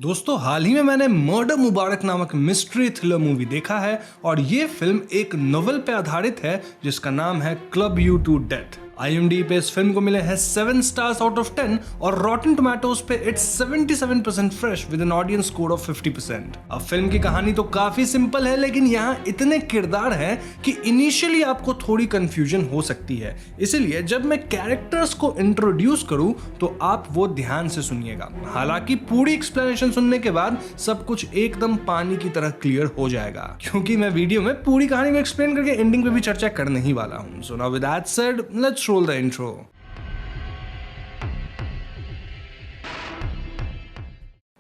दोस्तों हाल ही में मैंने मर्डर मुबारक नामक मिस्ट्री थ्रिलर मूवी देखा है और ये फिल्म एक नोवेल पे आधारित है जिसका नाम है club you to death. IMDb पे इस फिल्म को मिले हैं 7 स्टार्स आउट ऑफ 10 और रॉटन टोमेटोज पे it's 77% fresh with an audience score of 50%। अब फिल्म की कहानी तो काफी सिंपल है लेकिन यहाँ इतने किरदार हैं कि इनिशियली आपको थोड़ी कंफ्यूजन हो सकती है, इसीलिए जब मैं कैरेक्टर्स को इंट्रोड्यूस करूं तो आप वो ध्यान से सुनिएगा। हालांकि पूरी एक्सप्लेनेशन सुनने के बाद सब कुछ एकदम पानी की तरह क्लियर हो जाएगा, क्योंकि मैं वीडियो में पूरी कहानी को एक्सप्लेन करके एंडिंग पे भी चर्चा करने ही वाला हूं। So now with that said, let's roll the intro.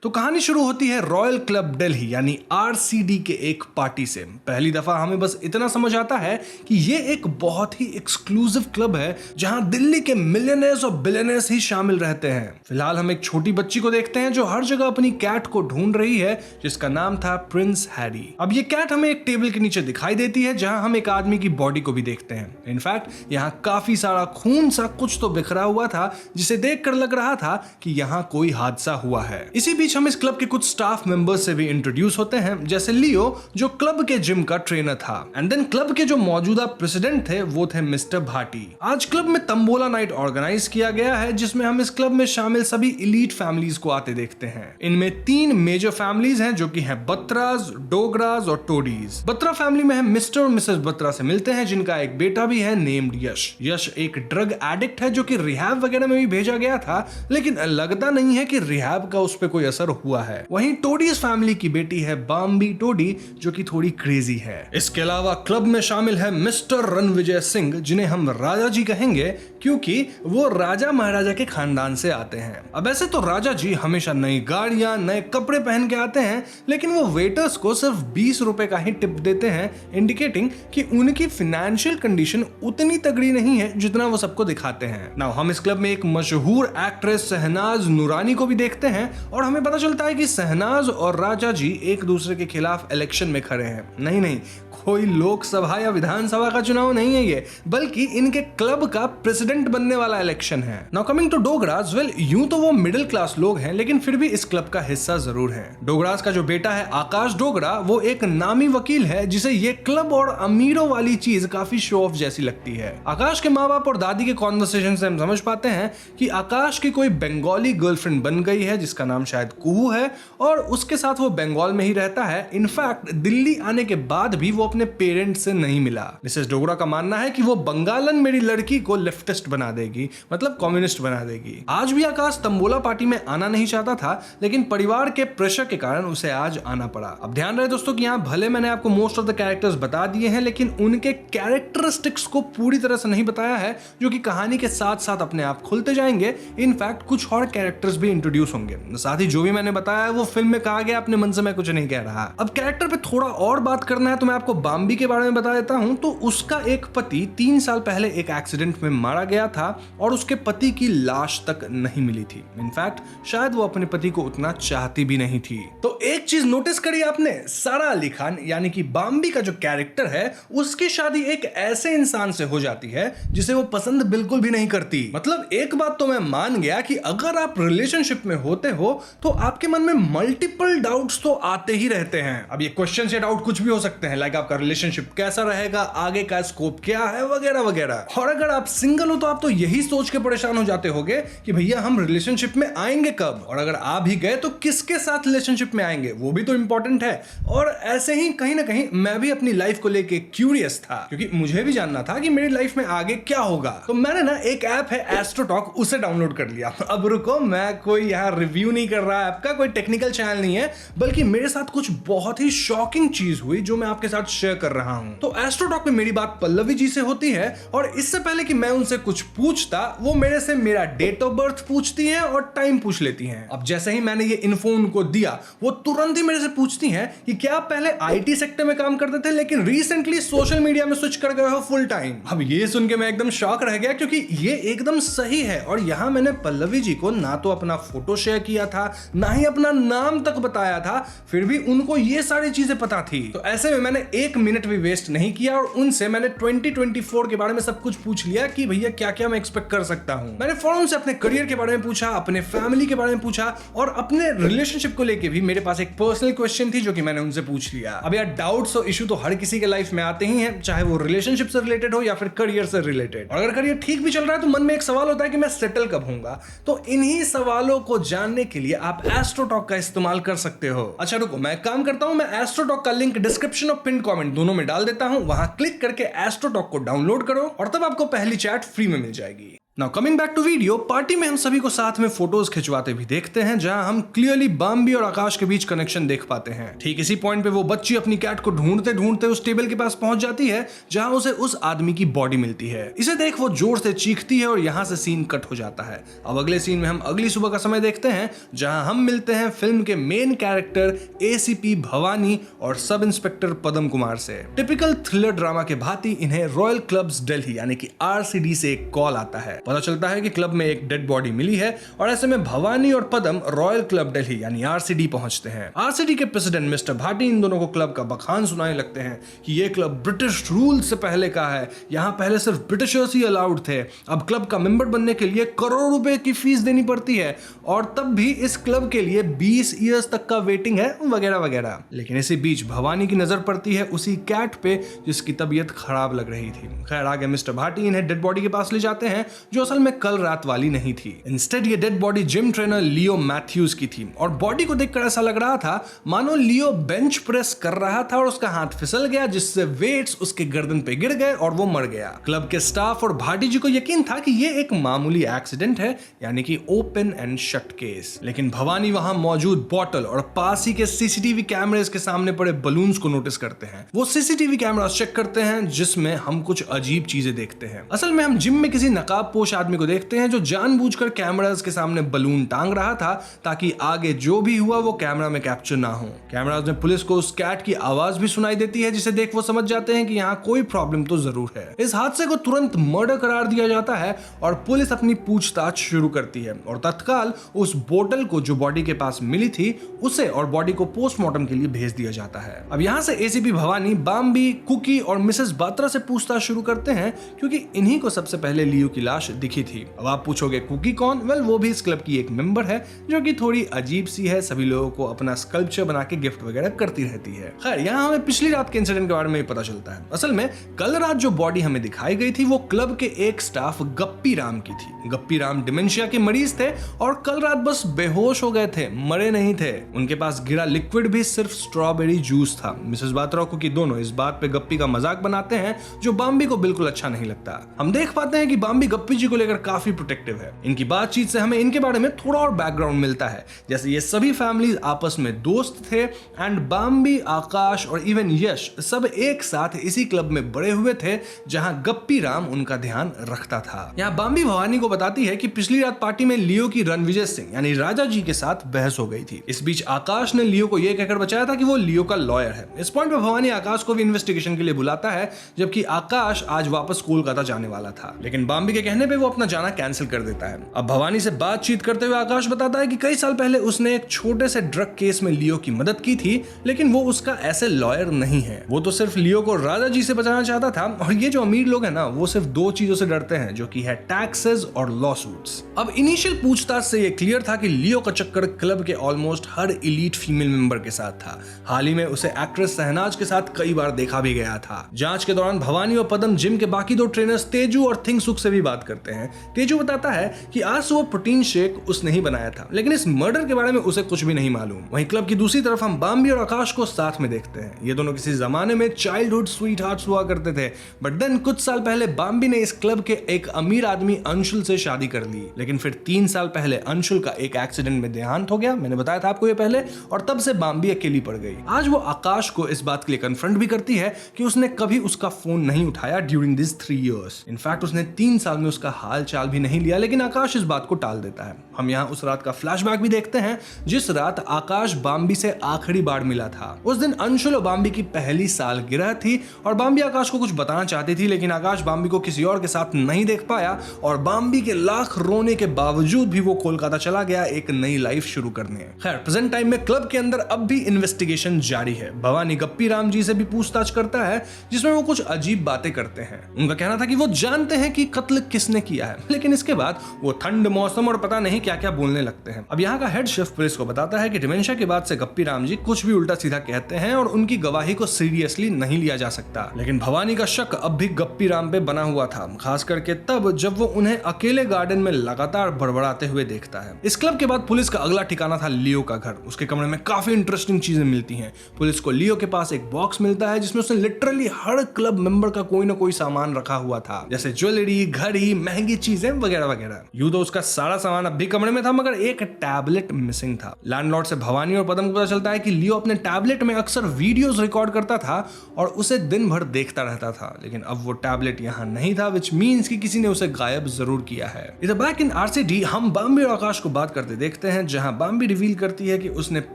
तो कहानी शुरू होती है रॉयल क्लब दिल्ली यानी RCD के एक पार्टी से। पहली दफा हमें बस इतना समझ आता है कि ये एक बहुत ही एक्सक्लूसिव क्लब है जहां दिल्ली के मिलियनेयर्स और बिलियनेयर्स ही शामिल रहते हैं। फिलहाल हम एक छोटी बच्ची को देखते हैं जो हर जगह अपनी कैट को ढूंढ रही है जिसका नाम था प्रिंस हैरी। अब ये कैट हमें एक टेबल के नीचे दिखाई देती है जहां हम एक आदमी की बॉडी को भी देखते हैं। इनफैक्ट यहाँ काफी सारा खून सा कुछ तो बिखरा हुआ था जिसे देखकर लग रहा था कि यहाँ कोई हादसा हुआ है। इसी बीच हम इस क्लब के कुछ स्टाफ मेंबर्स से भी इंट्रोड्यूस होते हैं, जैसे लियो जो क्लब के जिम का ट्रेनर था। एंड देन क्लब के जो मौजूदा प्रेसिडेंट थे वो थे मिस्टर भाटी। आज क्लब में तंबोला नाइट ऑर्गेनाइज किया गया है जिसमें हम इस क्लब में शामिल सभी इलीट फैमिलीज को आते देखते हैं। इनमें 3 मेजर फैमिलीज हैं जो कि हैं बत्रास, डोगरास और टोडीज। बत्रा फैमिली में हम मिस्टर और मिसेस बत्रा से मिलते हैं जिनका एक बेटा भी है नेम्ड यश। यश एक ड्रग एडिक्ट है जो कि रिहैब वगैरह में भी भेजा गया था, लेकिन लगता नहीं है कि रिहैब का उस पर कोई असर हुआ है। वहीं टोडीज फैमिली की बेटी है बाम्बी टोडी जो कि थोड़ी क्रेजी है। इसके अलावा क्लब में शामिल है मिस्टर रणविजय सिंह जिन्हें हम राजा जी कहेंगे क्योंकि वो राजा महाराजा के खानदान से आते हैं। अब ऐसे तो राजा जी हमेशा नई गाड़ियां, नए कपड़े पहन के आते हैं, लेकिन वो वेटर्स को सिर्फ 20 रुपए का ही टिप देते हैं, इंडिकेटिंग कि उनकी फाइनेंशियल कंडीशन उतनी तगड़ी नहीं है जितना वो सबको दिखाते हैं। नाउ हम इस क्लब में एक मशहूर एक्ट्रेस शहनाज नूरानी को भी देखते हैं और हमें पता चलता है कि शहनाज और राजा जी एक दूसरे के खिलाफ इलेक्शन में खड़े हैं। नहीं, कोई लोकसभा या विधानसभा का चुनाव नहीं है ये, बल्कि इनके क्लब का प्रेसिडेंट बनने वाला इलेक्शन है। नाउ कमिंग टू डोगरास, वेल यूं तो वो मिडिल क्लास लोग हैं लेकिन फिर भी इस क्लब का हिस्सा जरूर है। डोगरास का जो बेटा है आकाश डोगरा वो एक नामी वकील है जिसे ये क्लब और अमीरों वाली चीज काफी शो ऑफ जैसी लगती है। आकाश के माँ बाप और दादी के कॉन्वर्सेशन से हम समझ पाते हैं कि आकाश की कोई बंगाली गर्लफ्रेंड बन गई है जिसका नाम शायद कुहू है और उसके साथ वो बंगाल में ही रहता है। इनफैक्ट दिल्ली आने के बाद भी वो अपने पेरेंट्स से नहीं मिला। मिसेस डोगरा का मानना है कि वो बंगालन मेरी लड़की को लेफ्टिस्ट बना देगी, मतलब कम्युनिस्ट बना देगी। आज भी आकाश तंबोला पार्टी में आना नहीं चाहता था लेकिन परिवार के प्रेशर के कारण उसे आज आना पड़ा। अब ध्यान रहे दोस्तों कि यहाँ भले मैंने आपको मोस्ट ऑफ द कैरेक्टर्स बता दिए हैं लेकिन उनके कैरेक्टरिस्टिक्स को पूरी तरह से नहीं बताया है जो कि कहानी के साथ साथ अपने आप खुलते जाएंगे। इनफैक्ट कुछ और कैरेक्टर्स भी इंट्रोड्यूस होंगे। साथ ही जो भी मैंने बताया वो फिल्म में कहा गया, अपने मन से मैं कुछ नहीं कह रहा। अब कैरेक्टर पे थोड़ा और बात करना है तो मैं आपको बाम्बी के बारे में बता देता हूं। तो उसका एक पति 3 साल पहले एक एक्सीडेंट में मारा गया था और उसके पति की लाश तक नहीं मिली थी। इनफैक्ट शायद वो अपने पति को उतना चाहती भी नहीं थी। तो एक चीज नोटिस करी आपने, सारा अली खान यानी कि बाम्बी का जो कैरेक्टर है उसकी शादी एक ऐसे इंसान से हो जाती है जिसे वो पसंद बिल्कुल भी नहीं करती। मतलब एक बात तो मैं मान गया कि अगर आप रिलेशनशिप में होते हो तो आपके मन में मल्टीपल डाउट्स तो आते ही रहते हैं। अब ये क्वेश्चन या डाउट कुछ भी हो सकते हैं, लाइक आपका रिलेशनशिप कैसा रहेगा, आगे का स्कोप क्या है, वगैरह वगैरह। और अगर आप सिंगल हो तो आप तो यही सोच के परेशान हो जाते होगे कि भैया हम रिलेशनशिप में आएंगे कब, और अगर आ भी गए तो किसके साथ रिलेशनशिप में आएंगे, वो भी तो इंपॉर्टेंट है। और ऐसे ही कहीं ना कहीं मैं भी अपनी लाइफ को लेके क्यूरियस था क्योंकि मुझे भी जानना था कि मेरी लाइफ में आगे क्या होगा। तो मैंने ना एक ऐप है एस्ट्रोटॉक, उसे डाउनलोड कर लिया। अब रुको, मैं कोई यहाँ रिव्यू नहीं कर रहा, ऐप का कोई टेक्निकल चैनल नहीं है, बल्कि मेरे साथ कुछ बहुत ही शॉकिंग चीज हुई जो मैं आपके साथ शेयर कर रहा हूं। तो एस्ट्रोटॉक में मेरी बात पल्लवी जी से होती है और इससे पहले कि मैं उनसे कुछ पूछता वो मेरे से मेरा डेट ऑफ बर्थ पूछती हैं और टाइम पूछ लेती हैं। अब जैसे ही मैंने ये इन्फो उनको दिया वो तुरंत ही मेरे से पूछती हैं कि क्या आप पहले आईटी सेक्टर में काम करते थे लेकिन रिसेंटली सोशल मीडिया में स्विच कर गए हो फुल टाइम। अब ये सुन के मैं एकदम शॉक रह गया क्योंकि ये एकदम सही है और यहाँ मैंने पल्लवी जी को ना तो अपना फोटो शेयर किया था ना ही अपना नाम तक बताया था, फिर भी उनको ये सारी चीजें पता थी। तो ऐसे में मैंने 1 मिनट भी वेस्ट नहीं किया और उनसे मैंने 2024 के बारे में सब कुछ पूछ लिया कि भैया क्या क्या मैं एक्सपेक्ट कर सकता हूँ। मैंने फौरन से अपने करियर के बारे में पूछा, अपने फैमिली के बारे में पूछा और अपने रिलेशनशिप को लेके भी मेरे पास एक पर्सनल क्वेश्चन थी जो कि मैंने उनसे पूछ लिया। अब यार डाउट्स और इशू तो हर किसी के लाइफ में आते ही हैं, चाहे वो रिलेशनशिप से रिलेटेड हो या फिर करियर से रिलेटेड। और अगर करियर ठीक भी चल रहा है तो मन में एक सवाल होता है कि मैं सेटल कब होऊंगा। तो इन्हीं सवालों को जानने के लिए आप एस्ट्रो टॉक का इस्तेमाल कर सकते हो। अच्छा रुको, मैं काम करता हूं, मैं एस्ट्रो टॉक का लिंक डिस्क्रिप्शन और पिन कमेंट दोनों में डाल देता हूं। वहां क्लिक करके एस्ट्रो टॉक को डाउनलोड करो और तब आपको पहली चैट फ्री में मिल जाएगी। Now coming back to video, party में हम सभी को साथ में फोटोज खिंचवाते भी देखते हैं, जहां हम क्लियरली बाम्बी और आकाश के बीच कनेक्शन देख पाते हैं। ठीक इसी पॉइंट पे वो बच्ची अपनी कैट को ढूंढते ढूंढते उस टेबल के पास पहुंच जाती है जहां उसे उस आदमी की बॉडी मिलती है। इसे देख वो जोर से चीखती है और यहां से सीन कट हो जाता है। अब अगले सीन में हम अगली सुबह का समय देखते हैं जहां हम मिलते हैं फिल्म के मेन कैरेक्टर एसीपी भवानी और सब इंस्पेक्टर पदम कुमार से। टिपिकल थ्रिलर ड्रामा के भांति इन्हें रॉयल क्लब्स दिल्ली यानी कि RCD से एक कॉल आता है। पता चलता है कि क्लब में एक डेड बॉडी मिली है और ऐसे में भवानी और पदम रॉयल क्लब दिल्ली यानी RCD पहुंचते हैं। RCD के प्रेसिडेंट मिस्टर भाटी इन दोनों को क्लब का बखान सुनाने लगते हैं कि ये क्लब ब्रिटिश रूल से पहले का है, यहाँ पहले सिर्फ ब्रिटिशर्स ही अलाउड थे, अब क्लब का मेंबर बनने के लिए करोड़ों रुपए की फीस देनी पड़ती है और तब भी इस क्लब के लिए 20 ईयर्स तक का वेटिंग है वगैरह वगैरह। लेकिन इसी बीच भवानी की नजर पड़ती है उसी कैट पे जिसकी तबीयत खराब लग रही थी। खैर आगे मिस्टर भाटी इन्हें डेड बॉडी के पास ले जाते हैं जो असल में कल रात वाली नहीं थी। इंस्टेड ये डेड बॉडी जिम ट्रेनर लियो मैथ्यूज की थी और बॉडी को देखकर ऐसा लग रहा था मानो लियो बेंच प्रेस कर रहा था और उसका हाथ फिसल गया जिससे वेट्स उसके गर्दन पे गिर गए और वो मर गया। क्लब के स्टाफ और भाटी जी को यकीन था कि ये एक मामूली एक्सीडेंट है यानी कि ओपन एंड शट केस। लेकिन भवानी वहां मौजूद बॉटल और पास ही के सीसीटीवी कैमरेज के सामने पड़े बलून्स को नोटिस करते हैं। वो सीसीटीवी कैमरा चेक करते हैं जिसमें हम कुछ अजीब चीजें देखते हैं। असल में हम जिम में किसी नकाबपोश आदमी को देखते हैं जो जानबूझकर कैमरास के सामने बलून टांग रहा था ताकि आगे जो भी हुआ वो कैमरा में कैप्चर ना हो। कैमरास में पुलिस को उस कैट की आवाज भी सुनाई देती है जिसे देख वो समझ जाते हैं कि यहाँ कोई प्रॉब्लम तो जरूर है। इस हादसे को तुरंत मर्डर करार दिया जाता है और पुलिस अपनी पूछताछ शुरू करती है और तत्काल उस बोतल को जो बॉडी के पास मिली थी उसे और बॉडी को पोस्टमार्टम के लिए भेज दिया जाता है। अब यहाँ से एसीपी भवानी बाम्बी, कुकी और मिसेस बात्रा से पूछताछ शुरू करते हैं क्योंकि इन्हीं को सबसे पहले लियो की लाश दिखी थी। अब आप पूछोगे कुकी कौन? वेल वो भी इस क्लब की एक मेंबर है जो कि थोड़ी अजीब सी है, सभी लोगों को अपना स्कल्पचर बना के गिफ्ट वगैरह करती रहती है। खैर यहाँ हमें पिछली रात के इंसिडेंट के बारे में पता चलता है। असल में कल रात जो बॉडी हमें दिखाई गई थी वो क्लब के एक स्टाफ गप्पी राम की थी। गप्पी राम डिमेंशिया के मरीज थे और कल रात बस बेहोश हो गए थे, मरे नहीं थे। उनके पास गिरा लिक्विड भी सिर्फ स्ट्रॉबेरी जूस था। मिसेस बात्रा और कुकी दोनों इस बात पे गप्पी का मजाक बनाते हैं जो बाम्बी को बिल्कुल अच्छा नहीं लगता। हम देख पाते हैं कि बाम्बी गप्पी जी को लेकर काफी प्रोटेक्टिव है। इनकी बातचीत से हमें इनके बारे में थोड़ा और बैकग्राउंड मिलता है, जैसे ये सभी फैमिलीज आपस में दोस्त थे एंड बाम्बी, आकाश और इवन यश सब एक साथ इसी क्लब में बड़े हुए थे जहां गप्पी राम उनका ध्यान रखता था। यहाँ बाम्बी भवानी को बताती है कि पिछली रात पार्टी में लियो की रणविजय सिंह यानी राजा जी के साथ बहस हो गई थी। इस बीच आकाश ने लियो को यह कहकर बचाया था कि वो लियो का लॉयर है। इस पॉइंट पे भवानी आकाश को भी इन्वेस्टिगेशन के लिए बुलाता है जबकि आकाश आज वापस कोलकाता जाने वाला था, लेकिन बाम्बी के कहने पे वो अपना जाना कैंसिल कर देता है। अब भवानी से बातचीत करते हुए आकाश बताता है कि कई साल पहले उसने एक छोटे से ड्रग केस में लियो की मदद की थी, लेकिन वो उसका ऐसे लॉयर नहीं है। वो तो सिर्फ लियो को राजा जी से बचाना चाहता था और ये जो अमीर लोग हैं ना वो सिर्फ दो चीजों से डरते हैं जो कि है टैक्सेस और लॉ सूट्स। अब इनिशियल पूछताछ से ये क्लियर था कि लियो का चक्कर क्लब के ऑलमोस्ट हर इलीट फीमेल मेंबर के साथ था। हाल ही में उसे एक्ट्रेस सहनाज के साथ कई बार देखा भी गया था। जांच के दौरान भवानी और पदम जिम के बाकी दो ट्रेनर्स तेजू और थिंग सुख से भी बात करते हैं। तेजू बताता है कि आज सुबह प्रोटीन शेक उसने ही बनाया था, लेकिन इस मर्डर के बारे में उसे कुछ भी नहीं मालूम। वहीं क्लब की दूसरी तरफ हम बाम्बी और आकाश को साथ में देखते हैं। ये दोनों किसी जमाने में चाइल्डहुड स्वीट हार्ट्स हुआ करते थे, बट देन कुछ साल पहले बाम्बी ने इस क्लब के एक अमीर आदमी अंशुल से शादी कर ली। लेकिन फिर 3 साल पहले अंशुल का एक एक्सीडेंट में देहांत हो गया, मैंने बताया था आपको ये पहले, और तब से बाम्बी अकेली पड़ गई। आज वो आकाश को इस बात के लिए कन्फ्रंट भी करती है कि उसने कभी उसका फोन नहीं उठाया ड्यूरिंग दिस 3 इयर्स। इनफैक्ट उसने 3 साल में उसका हाल चाल भी नहीं लिया, लेकिन आकाश इस बात को टाल देता है। हम यहाँ उस रात का फ्लैशबैक भी देखते हैं जिस रात आकाश बाम्बी से आखिरी बार मिला था। उस दिन अंशुल और बाम्बी की पहली सालगिरह थी और बाम्बी आकाश को कुछ बताना चाहती थी, लेकिन आकाश बाम्बी को किसी और के साथ नहीं देख पाया और बाम्बी के लाख रोने के बावजूद भी वो कोलकाता चला गया एक नई लाइफ शुरू करने। खैर प्रेजेंट टाइम में क्लब के अंदर अब भी इन्वेस्टिगेशन जारी है। भवानी गप्पी राम जी से भी पूछताछ करता है जिसमें वो कुछ अजीब बातें करते हैं। उनका कहना था कि वो जानते हैं कि कत्ल किसने उसने किया है, लेकिन इसके बाद वो ठंड, मौसम और पता नहीं क्या क्या बोलने लगते हैं। अब यहाँ का हेड शेफ पुलिस को बताता है कि डिमेंशिया के बाद से गप्पी राम जी कुछ भी उल्टा सीधा कहते हैं और उनकी गवाही को सीरियसली नहीं लिया जा सकता। लेकिन भवानी का शक अब भी गप्पी राम पे बना हुआ था, खास करके तब जब वो उन्हें अकेले गार्डन में लगातार बड़बड़ाते हुए देखता है। इस क्लब के बाद पुलिस का अगला ठिकाना था लियो का घर। उसके कमरे में काफी इंटरेस्टिंग चीजें मिलती हैं। पुलिस को लियो के पास एक बॉक्स मिलता है जिसमें उसने लिटरली हर क्लब मेंबर का कोई ना कोई सामान रखा हुआ था, जैसे ज्वेलरी, घड़ी, महंगी चीजें वगैरह वगैरह। यूं तो उसका सारा सामान अब भी कमरे में था, मगर एक टैबलेट मिसिंग था। लैंडलॉर्ड से भवानी और पदम को पता चलता है कि लियो अपने टैबलेट में अक्सर वीडियोस रिकॉर्ड करता था और उसे दिन भर देखता रहता था, लेकिन अब वो टैबलेट यहाँ नहीं था, विच मींस कि किसी ने उसे गायब जरूर किया है। इधर बैक इन आरसीडी हम बाम्बी और आकाश को बात करते देखते हैं, जहां बाम्बी रिवील करती है कि उसने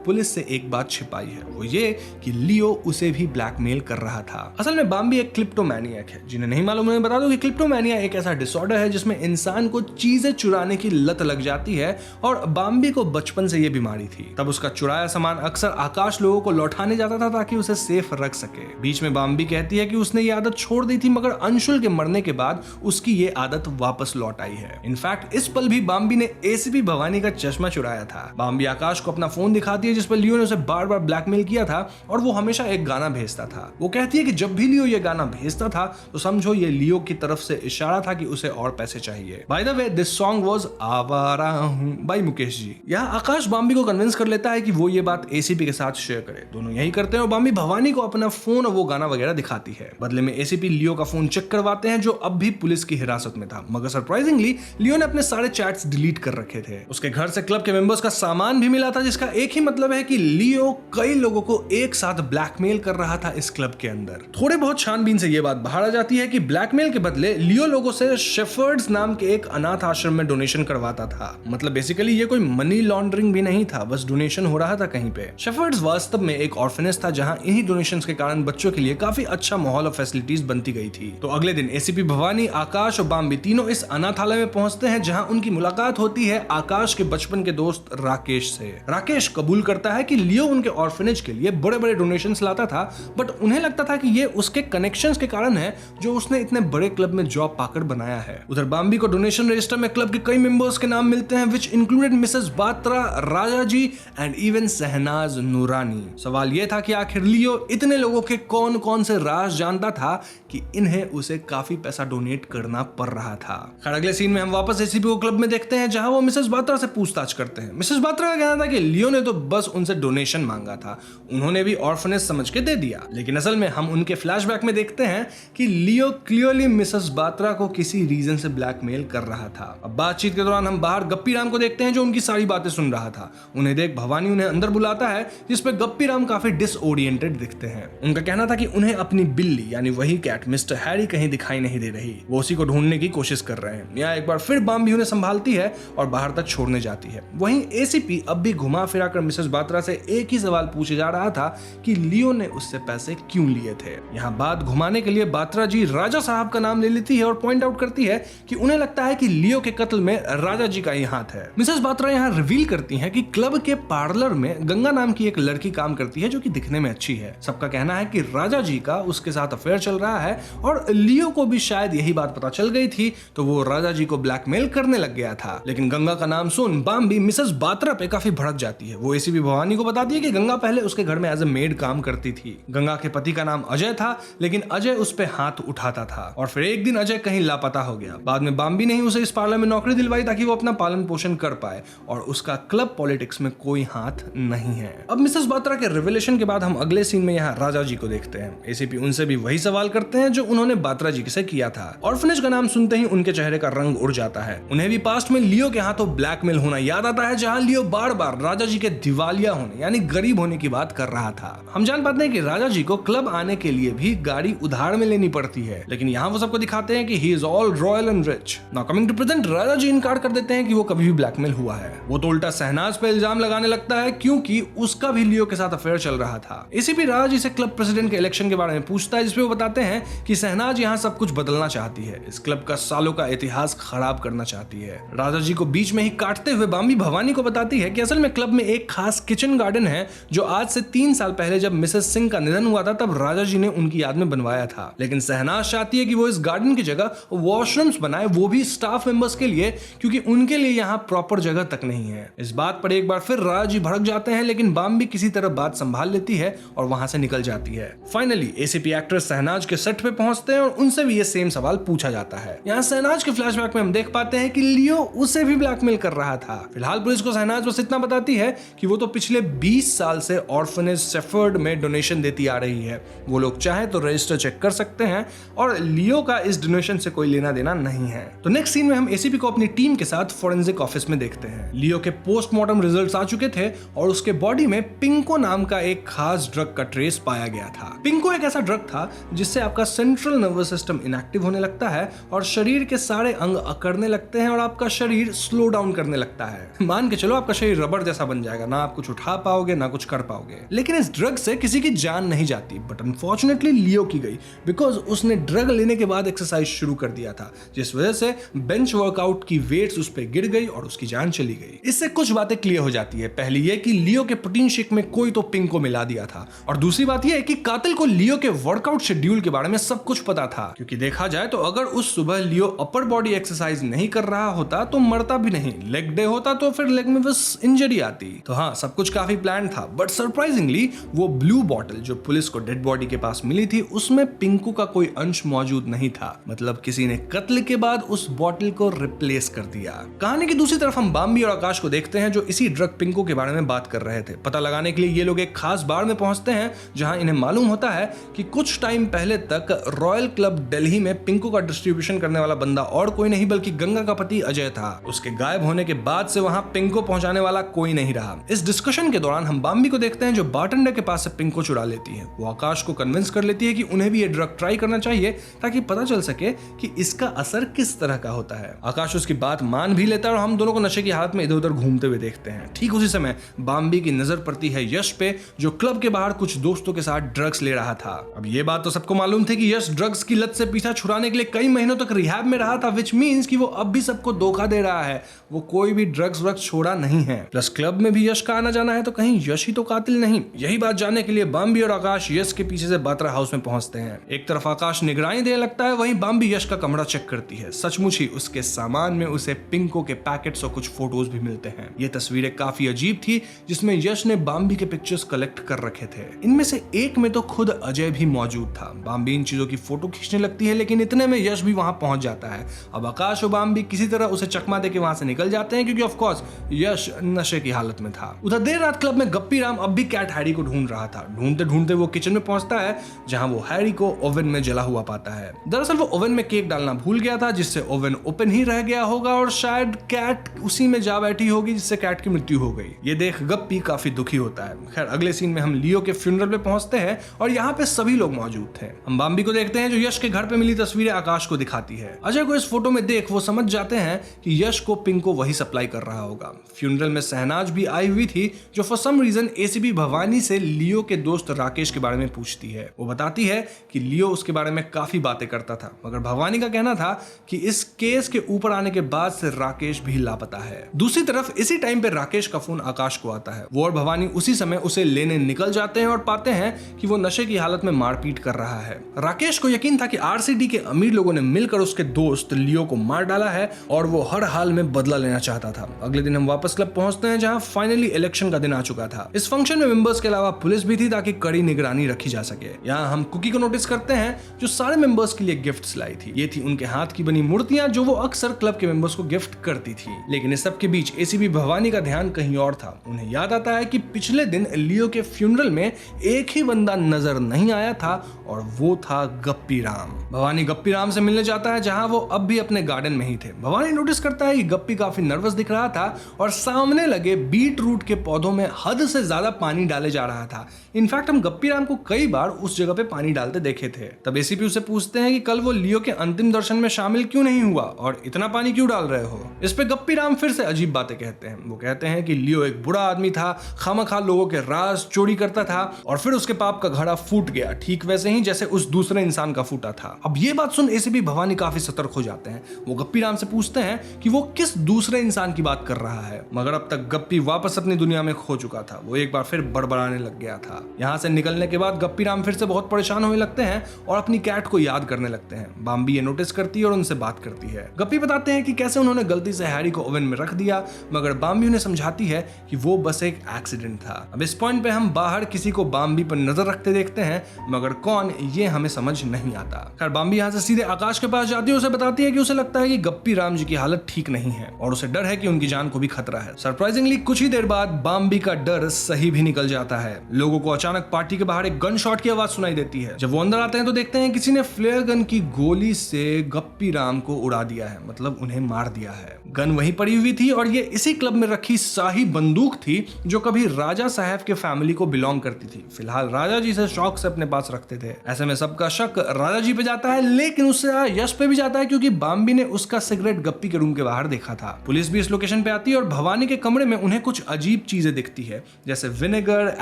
पुलिस से एक बात छिपाई है, वो ये कि लियो उसे भी ब्लैकमेल कर रहा था। असल में बाम्बी एक क्लिप्टोमैनियक है। जिन्हें नहीं मालूम उन्हें बता दो कि क्लिप्टोमैनिया एक ऐसा डिसऑर्डर है जिसमें इंसान को चीजें चुराने की लत लग जाती है, और बाम्बी को बचपन से ये बीमारी थी। तब उसका चुराया सामान अक्सर आकाश लोगों को लौटाने जाता था ताकि उसे सेफ रख सके। बीच में बाम्बी कहती है कि उसने ये आदत छोड़ दी थी, मगर अंशुल के मरने के बाद उसकी ये आदत वापस लौट आई है। इनफैक्ट इस पल भी बाम्बी ने एसीपी भवानी का चश्मा चुराया था। बाम्बी आकाश को अपना फोन दिखाती है जिस पर लियो ने उसे बार बार ब्लैकमेल किया था और वो हमेशा एक गाना भेजता था। वो कहती है कि जब भी लियो ये गाना भेजता था तो समझो ये लियो की तरफ से इशारा था कि उसे और पैसे चाहिए। By the way this song was आवारा हूं बाय मुकेश जी। यहाँ आकाश बाम्बी को कन्विंस कर लेता है कि वो ये बात एसीपी के साथ शेयर करे। दोनों यही करते हैं और बाम्बी भवानी को अपना फोन और वो गाना वगैरह दिखाती है। बदले में एसीपी लियो का फोन चेक करवाते हैं जो अब भी पुलिस की हिरासत में था, मगर सरप्राइजिंगली लियो ने अपने सारे चैट्स डिलीट कर रखे थे। उसके घर से क्लब के मेंबर्स का सामान भी मिला था, जिसका एक ही मतलब है कि लियो कई लोगों को एक साथ ब्लैकमेल कर रहा था इस क्लब के अंदर। थोड़े बहुत छानबीन से यह बात बाहर आ जाती है कि ब्लैकमेल के बदले लियो लोगों से शेफर्ड्स नाम के एक अनाथ आश्रम में डोनेशन करवाता था। मतलब बेसिकली ये कोई मनी लॉन्ड्रिंग भी नहीं था, बस डोनेशन हो रहा था कहीं पे। शेफर्ड्स वास्तव में एक ऑर्फनेज था जहां इन्हीं डोनेशंस के कारण बच्चों के लिए काफी अच्छा माहौल और फैसिलिटीज बनती गई थी। तो अगले दिन एसीपी भवानी, आकाश और बाम्बी तीनों इस अनाथालय में पहुंचते हैं, जहां उनकी मुलाकात होती है आकाश के बचपन के दोस्त राकेश से। राकेश कबूल करता है कि लियो उनके ऑर्फनेज के लिए बड़े बड़े डोनेशंस लाता था, बट उन्हें लगता था कि ये उसके कनेक्शंस के कारण है जो उसने इतने बड़े क्लब में जॉब पाकर बनाया है। उधर बाम्बी को डोनेशन रजिस्टर में क्लब के कई मेंबर्स के नाम मिलते हैं, which included Mrs Batra, Raja ji and even Shehnaz Noorani. सवाल यह था कि आखिर लियो इतने लोगों के कौन कौन से राज जानता था कि इन्हें उसे काफी पैसा डोनेट करना पड़ रहा था। खैर अगले सीन में हम वापस एसीपी को क्लब में देखते हैं, जहां वो मिसेस बात्रा से पूछताछ करते हैं। मिसेस बात्रा का कहना था कि लियो ने तो बस उनसे डोनेशन मांगा था, उन्होंने भी ऑर्फनेज समझ के दे दिया। लेकिन असल में हम उनके फ्लैशबैक में देखते हैं कि लियो क्लियरली मिसेस बात्रा को किसी रीजन से ब्लैकमेल कर रहा था। अब बातचीत के दौरान हम बाहर गप्पी राम को देखते हैं जो उनकी सारी बातें सुन रहा था। उन्हें देख भवानी उन्हें अंदर बुलाता है, जिस पे गप्पी राम काफी डिसओरिएंटेड दिखते हैं। उनका कहना था कि उन्हें अपनी बिल्ली यानी वही कैट मिस्टर हैरी कहीं दिखाई नहीं दे रही, वो उसी को ढूंढने की कोशिश कर रहे हैं। यहाँ एक बार फिर बाम्बी उन्हें संभालती है और बाहर तक छोड़ने जाती है। वहीं एसीपी अब भी घुमा फिरा कर मिसेस बात्रा से एक ही सवाल पूछे जा रहा था कि लियो ने उससे पैसे क्यों लिए थे। यहाँ बात घुमाने के लिए बात्रा जी राजा साहब का नाम ले लेती है और पॉइंट आउट करती है कि उन्हें लगता है कि लियो के कत्ल में राजा जी का ही हाथ है। मिसेस बात्रा यहाँ रिवील करती हैं कि क्लब के पार्लर में गंगा नाम की एक लड़की काम करती है जो कि दिखने में अच्छी है। सबका कहना है कि राजा जी का उसके साथ अफेयर चल रहा है और लियो को भी शायद यही बात पता चल गई थी, तो वो राजा जी को ब्लैकमेल करने लग गया था। लेकिन गंगा का नाम सुन बाम्बी मिसेस बात्रा पे काफी भड़क जाती है। वो एसीपी भवानी को बताती है कि गंगा पहले उसके घर में एज ए मेड काम करती थी। गंगा के पति का नाम अजय था, लेकिन अजय उस पे हाथ उठाता था और फिर एक दिन अजय कहीं लापता हो गया। बाद में बाम्बी ने ही उसे इस पार्लर में नौकरी दिलवाई ताकि वो अपना पालन पोषण कर पाए, और उसका क्लब पॉलिटिक्स में कोई हाथ नहीं है। अब मिसेस बात्रा के रिवेलेशन के बाद हम अगले सीन में यहाँ राजा जी को देखते हैं। एसीपी उनसे भी वही सवाल करते हैं जो उन्होंने बात्रा जी से किया था। ऑर्फनेज का नाम सुनते ही उनके चेहरे का रंग उड़ जाता है। उन्हें भी पास्ट में लियो के हाथों ब्लैकमेल होना याद आता है, जहां लियो बार बार राजा जी के दिवालिया होने यानी गरीब होने की बात कर रहा था। हम जान पाते हैं कि राजा जी को क्लब आने के लिए भी गाड़ी उधार में लेनी पड़ती है, लेकिन यहाँ वो सबको दिखाते हैं कि he is all royal and rich. Now coming to present, राजा जी इनकार कर देते हैं कि वो कभी भी ब्लैकमेल हुआ है। वो तो उल्टा शहनाज पे इल्जाम लगाने लगता है क्योंकि उसका भी लियो के साथ अफेयर चल रहा था। एसीपी राजा जी से क्लब प्रेसिडेंट के इलेक्शन के बारे में पूछता है, जिसपे वो बताते हैं कि शहनाज यहाँ सब कुछ बदलना चाहती है, इस क्लब का सालों का इतिहास खराब करना चाहती है। राजा जी को बीच में ही काटते हुए बाम्बी भवानी को बताती है कि असल में क्लब में एक खास किचन गार्डन है जो आज से 3 साल पहले जब मिसेस सिंह का निधन हुआ था तब राजा जी ने उनकी याद में बनवाया था। लेकिन शहनाज चाहती है कि वो इस गार्डन की जगह वॉशरूम वॉशरूम्स बनाए, वो भी स्टाफ मेंबर्स के लिए, क्योंकि उनके लिए यहाँ प्रॉपर जगह तक नहीं है। इस बात पर एक बार फिर राज भड़क जाते हैं, लेकिन बाम्बी किसी तरह बात संभाल लेती है और वहां से निकल जाती है। फाइनली एसीपी एक्ट्रेस शहनाज के सेट पे पहुंचते हैं और उनसे भी ये सेम सवाल पूछा जाता है। यहाँ शहनाज के फ्लैशबैक में हम देख पाते हैं कि लियो उसे भी ब्लैकमेल कर रहा था। फिलहाल पुलिस को शहनाज बस इतना बताती है कि वो तो पिछले 20 साल से ऑर्फनेज शेफर्ड में डोनेशन देती आ रही है, वो लोग चाहे तो रजिस्टर चेक कर सकते हैं और लियो का इस डोनेशन से कोई लेना देना नहीं है। तो नेक्स्ट सीन में हम एसीपी को अपनी टीम के साथ फोरेंसिक ऑफिस में देखते हैं। लियो के पोस्टमार्टम रिजल्ट्स आ चुके थे और उसके बॉडी में पिंको नाम का एक खास ड्रग का ट्रेस पाया गया था। पिंको एक ऐसा ड्रग था जिससे आपका सेंट्रल नर्वस सिस्टम इनएक्टिव होने लगता है और शरीर के सारे अंग अकड़ने लगते हैं और आपका शरीर स्लो डाउन करने लगता है। मान के चलो आपका शरीर रबर जैसा बन जाएगा, ना आप कुछ उठा पाओगे ना कुछ कर पाओगे। लेकिन इस ड्रग से किसी की जान नहीं जाती, बट अनफॉर्चुनेटली लियो की गई, बिकॉज उसने ड्रग लेने के बाद एक्सरसाइज शुरू कर दिया था, जिस वजह से बेंच वर्कआउट की वेट्स उस पर गिर गई और उसकी जान चली गई। इससे कुछ बातें क्लियर हो जाती है। पहली ये कि लियो के प्रोटीन शेक में कोई तो पिंक को मिला दिया था, और दूसरी बात यह है कि कातिल को लियो के वर्कआउट शेड्यूल के बारे में सब कुछ पता था, क्योंकि देखा जाए तो अगर उस सुबह लियो अपर बॉडी एक्सरसाइज नहीं कर रहा होता तो मरता भी नहीं, लेग डे होता तो फिर लेग में बस इंजरी आती। तो हाँ, सब कुछ काफी प्लान था, बट सरप्राइजिंगली वो ब्लू बॉटल जो पुलिस को डेड बॉडी के पास मिली थी उसमें पिंकू का कोई अंश मौजूद नहीं था। मतलब किसी ने कत्ल के बाद उस बॉटल को रिप्लेस कर दिया। कहानी की दूसरी तरफ हम बाम्बी और आकाश को देखते हैं जो इसी ड्रग पिंकू के बारे में बात कर रहे थे। पता लगाने के लिए ये लोग एक खास बार में पहुंचते हैं जहां इन्हें मालूम होता है कि कुछ टाइम पहले तक रॉयल क्लब दिल्ली में पिंकू का डिस्ट्रीब्यूशन करने वाला बंदा और कोई नहीं बल्कि गंगा का पति अजय था। उसके गायब होने के बाद से वहां पिंकू पहुंचाने वाला कोई नहीं रहा। इस डिस्कशन के दौरान हम बाम्बी को देखते हैं जो बारटेंडर के पास से पिंकू चुरा लेती है। वो आकाश को कन्विंस कर लेती है कि उन्हें भी ये ड्रग ट्राई करना चाहिए ताकि पता चल सके कि इसका असर किस तरह का होता है। आकाश उसकी बात मान भी लेता है और हम दोनों को नशे की हालत में इधर उधर घूमते हुए देखते हैं। ठीक उसी समय बाम्बी की नजर पड़ती है यश पे, जो क्लब के बाहर कुछ दोस्तों के साथ ड्रग्स ले रहा था। अब ये बात तो सबको मालूम थी कि यश ड्रग्स की लत से पीछा छुड़ाने के लिए कई महीनों तक रिहैब में रहा था, विच मींस कि वो अब भी सबको धोखा दे रहा है। वो कोई भी ड्रग्स व्रग्स छोड़ा नहीं है। प्लस क्लब में भी यश का आना जाना है, तो कहीं यश ही तो कातिल नहीं। यही बात जानने के लिए बाम्बी और आकाश यश के पीछे से बात्रा हाउस में पहुंचते हैं। एक तरफ आकाश निगरानी देने लगता है, वहीं बाम्बी यश का कमरा चेक करती है। सचमुच ही उसके सामान में उसे पिंको के पैकेट्स और कुछ फोटोज भी मिलते हैं। ये तस्वीरें काफी अजीब थी, जिसमें यश ने बाम्बी के पिक्चर्स कलेक्ट कर रखे थे। इनमें से एक में तो खुद अजय भी मौजूद था। बाम्बी इन चीजों की फोटो खींचने लगती है, लेकिन इतने में यश भी वहां पहुंच जाता है। अब आकाश और बाम्बी किसी तरह उसे चकमा देके वहां से निकल जाते हैं, क्योंकि ऑफ कोर्स यश नशे की हालत में था। उधर देर रात क्लब में गप्पी राम अब भी कैट हैरी को ढूंढ रहा था। ढूंढते ढूंढते वो किचन में पहुंचता है, जहां वो हैरी को ओवन में जला हुआ पाता है। दरअसल वो ओवन में केक डालना भूल गया था, जिससे ओवन ओपन ही रह गया होगा और शायद कैट उसी में जा बैठी होगी, जिससे कैट की मृत्यु हो गई। ये देख गप्पी काफी दुखी होता है। खैर अगले सीन में हम लियो के फ्यूनरल पे पहुंचते हैं और यहाँ पे सभी लोग मौजूद थे। हम बाम्बी को देखते हैं जो यश के घर पे मिली तस्वीरें आकाश को दिखाती है। अजय को इस फोटो में देख वो समझ जाते हैं कि यश को पिंको वही सप्लाई कर रहा होगा। फ्यूनरल में शहनाज भी आई हुई थी, जो for some reason ACP Bhavani से लियो के दोस्त राकेश के बारे में पूछती है। वो बताती है कि लियो उसके बारे में काफी बातें करता था, मगर भवानी का कहना था कि इस केस के ऊपर आने के बाद से राकेश भी लापता है। दूसरी तरफ इसी टाइम पे राकेश का फोन आकाश को आता है। वो और भवानी उसी समय उसे लेने निकल जाते हैं और पाते हैं कि वो नशे की हालत में मारपीट कर रहा है। राकेश को यकीन था कि आरसीडी के अमीर लोगों ने मिलकर उसके दोस्त लियो को मार डाला है और वो हर हाल में बदला लेना चाहता था। अगले दिन हम वापस क्लब पहुंचते हैं, जहां फाइनली इलेक्शन का दिन आ चुका था। इस फंक्शन में मेंबर्स के अलावा पुलिस भी थी, ताकि कड़ी निगरानी रखी जा सके। यहाँ हम कुकी को नोटिस करते हैं, जो सारे मेंबर्स के लिए गिफ्ट्स लाई थी। ये थी उनके हाथ की बनी मूर्तियां, जो वो अक्सर क्लब के मेंबर्स को गिफ्ट करती थी। लेकिन इस सब के बीच एसीपी भवानी का ध्यान कहीं और था। उन्हें याद आता है कि पिछले दिन लियो के फ्यूनरल में एक ही बंदा नजर नहीं आया था, और वो था गप्पी राम। भवानी गप्पी राम से मिलने जाता है, जहां वो अब भी अपने गार्डन में ही थे। भवानी नोटिस करता है कि गप्पी काफी नर्वस दिख रहा था और सामने लगे बीट रूट के पौधों में हद से ज्यादा पानी डाले जा रहा था। इनफैक्ट हम गप्पी राम को कई बार उस जगह पे पानी डालते देखे थे। तब एसीपी उसे पूछते हैं कि कल वो लियो के अंतिम दर्शन में शामिल क्यों नहीं हुआ और इतना पानी क्यों डाल रहे हो। इस पे गप्पी राम फिर से अजीब बातें कहते हैं। वो कहते हैं कि लियो एक बुरा आदमी था, खामखा लोगों के राज चोरी करता था और फिर उसके पाप का घड़ा फूट गया, ठीक वैसे ही जैसे उस दूसरे इंसान का फूटा था। अब ये बात सुन एसीपी भवानी काफी सतर्क हो जाते हैं। वो गप्पी राम से पूछते हैं कि वो किस दूसरे इंसान की बात कर रहा है, मगर अब तक गप्पी वापस अपनी दुनिया में खो चुका था। वो एक बार फिर बड़बड़ाने लग गया था। यहाँ से निकलने के बाद गप्पी राम फिर से बहुत परेशान होने लगते हैं और अपनी कैट को याद करने लगते हैं। बाम्बी ये नोटिस करती है और उनसे बात करती है। गप्पी बताते हैं कि कैसे उन्होंने गलती से हैरी को ओवन में रख दिया, मगर बाम्बी उन्हें समझाती है कि वो बस एक एक्सीडेंट था। अब इस पॉइंट पे हम बाहर किसी को बाम्बी पर नजर रखते देखते हैं, मगर कौन ये हमें समझ नहीं आता। खैर बाम्बी यहाँ से सीधे आकाश के पास जाती है, उसे बताती है कि उसे लगता है कि गप्पी राम जी की हालत ठीक नहीं है और उसे डर है कि उनकी जान को भी खतरा है। सरप्राइजिंगली कुछ ही देर बाद बाम्बी का डर सही भी निकल जाता है। लोगों को अचानक पार्टी के बाहर एक गन शॉट की आवाज सुनाई देती है। जब वो अंदर आते हैं तो देखते हैं किसी ने फ्लेयर गन की गोली से गप्पी राम को उड़ा दिया है, मतलब उन्हें मार दिया है। गन वहीं पड़ी हुई थी और ये इसी क्लब में रखी शाही बंदूक थी जो कभी राजा साहब के फैमिली को बिलोंग करती थी। फिलहाल राजा जी से शौक से अपने पास रखते थे। ऐसे में सबका शक राजा जी पे जाता है, लेकिन उससे यश पे भी जाता है क्योंकि बाम्बी ने उसका सिगरेट गप्पी के रूम के बाहर देखा था। पुलिस भी इस लोकेशन पे आती है और भवानी के कमरे में उन्हें कुछ अजीब चीजें दिखती है, जैसे विनेगर,